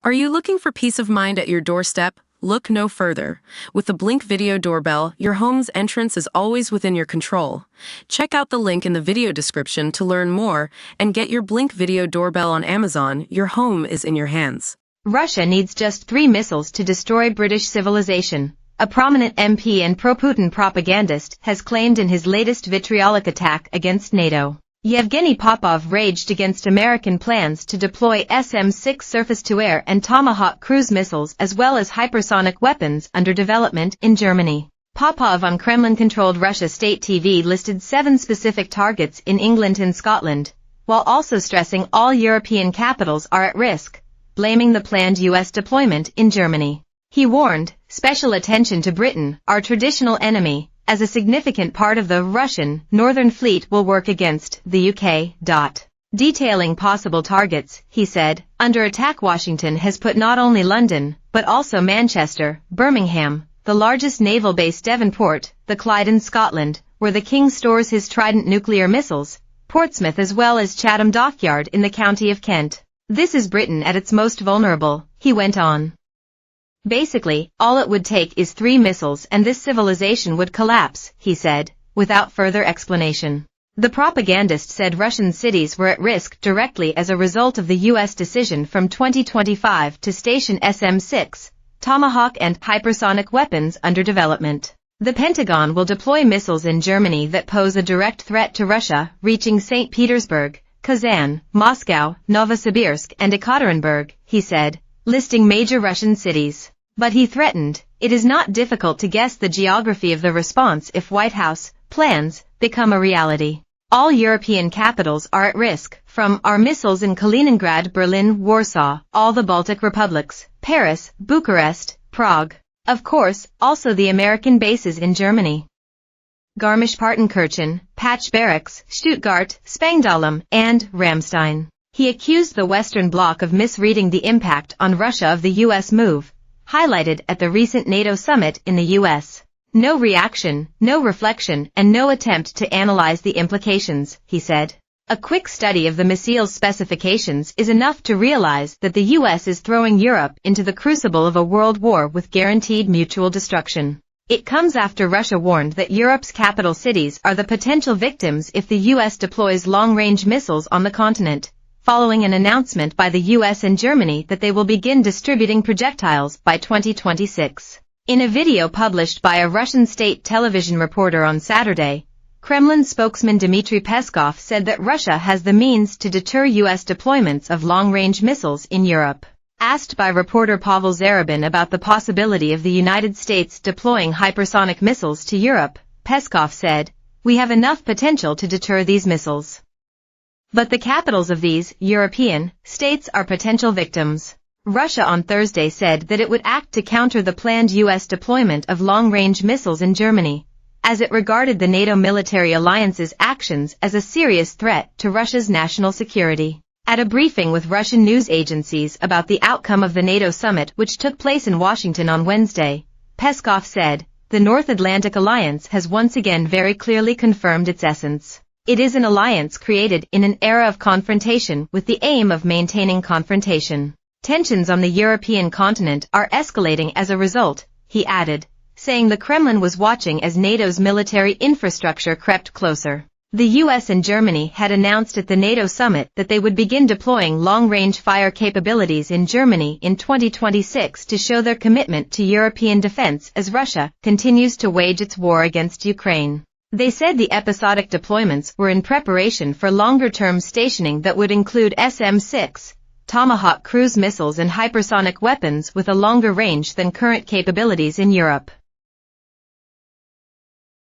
Are you looking for peace of mind at your doorstep? Look no further. With the Blink Video Doorbell, your home's entrance is always within your control. Check out the link in the video description to learn more and get your Blink Video Doorbell on Amazon. Your home is in your hands. Russia needs just 3 missiles to destroy British civilization. A prominent MP and pro-Putin propagandist has claimed in his latest vitriolic attack against NATO. Yevgeny Popov raged against American plans to deploy SM-6 surface-to-air and Tomahawk cruise missiles as well as hypersonic weapons under development in Germany. Popov on Kremlin-controlled Russia state TV listed 7 specific targets in England and Scotland, while also stressing all European capitals are at risk, blaming the planned U.S. deployment in Germany. He warned, special attention to Britain, our traditional enemy, as a significant part of the Russian Northern Fleet will work against the UK. Detailing possible targets, he said, under attack. Washington has put not only London, but also Manchester, Birmingham, the largest naval base Devonport, the Clyde in Scotland, where the King stores his Trident nuclear missiles, Portsmouth as well as Chatham Dockyard in the county of Kent. This is Britain at its most vulnerable, he went on. Basically, all it would take is 3 missiles and this civilization would collapse, he said, without further explanation. The propagandist said Russian cities were at risk directly as a result of the U.S. decision from 2025 to station SM-6, Tomahawk and hypersonic weapons under development. The Pentagon will deploy missiles in Germany that pose a direct threat to Russia, reaching St. Petersburg, Kazan, Moscow, Novosibirsk and Ekaterinburg, he said, listing major Russian cities. But he threatened, it is not difficult to guess the geography of the response if White House plans become a reality. All European capitals are at risk, from our missiles in Kaliningrad, Berlin, Warsaw, all the Baltic republics, Paris, Bucharest, Prague. Of course, also the American bases in Germany. Garmisch-Partenkirchen, Patch Barracks, Stuttgart, Spangdahlem, and Ramstein. He accused the Western Bloc of misreading the impact on Russia of the U.S. move, highlighted at the recent NATO summit in the U.S. No reaction, no reflection, and no attempt to analyze the implications, he said. A quick study of the missile's specifications is enough to realize that the U.S. is throwing Europe into the crucible of a world war with guaranteed mutual destruction. It comes after Russia warned that Europe's capital cities are the potential victims if the U.S. deploys long-range missiles on the continent, following an announcement by the U.S. and Germany that they will begin distributing projectiles by 2026. In a video published by a Russian state television reporter on Saturday, Kremlin spokesman Dmitry Peskov said that Russia has the means to deter U.S. deployments of long-range missiles in Europe. Asked by reporter Pavel Zarubin about the possibility of the United States deploying hypersonic missiles to Europe, Peskov said, "We have enough potential to deter these missiles. But the capitals of these European states are potential victims." Russia on Thursday said that it would act to counter the planned U.S. deployment of long-range missiles in Germany, as it regarded the NATO military alliance's actions as a serious threat to Russia's national security. At a briefing with Russian news agencies about the outcome of the NATO summit which took place in Washington on Wednesday, Peskov said, "The North Atlantic Alliance has once again very clearly confirmed its essence. It is an alliance created in an era of confrontation with the aim of maintaining confrontation. Tensions on the European continent are escalating as a result," he added, saying the Kremlin was watching as NATO's military infrastructure crept closer. The US and Germany had announced at the NATO summit that they would begin deploying long-range fire capabilities in Germany in 2026 to show their commitment to European defense as Russia continues to wage its war against Ukraine. They said the episodic deployments were in preparation for longer-term stationing that would include SM-6, Tomahawk cruise missiles and hypersonic weapons with a longer range than current capabilities in Europe.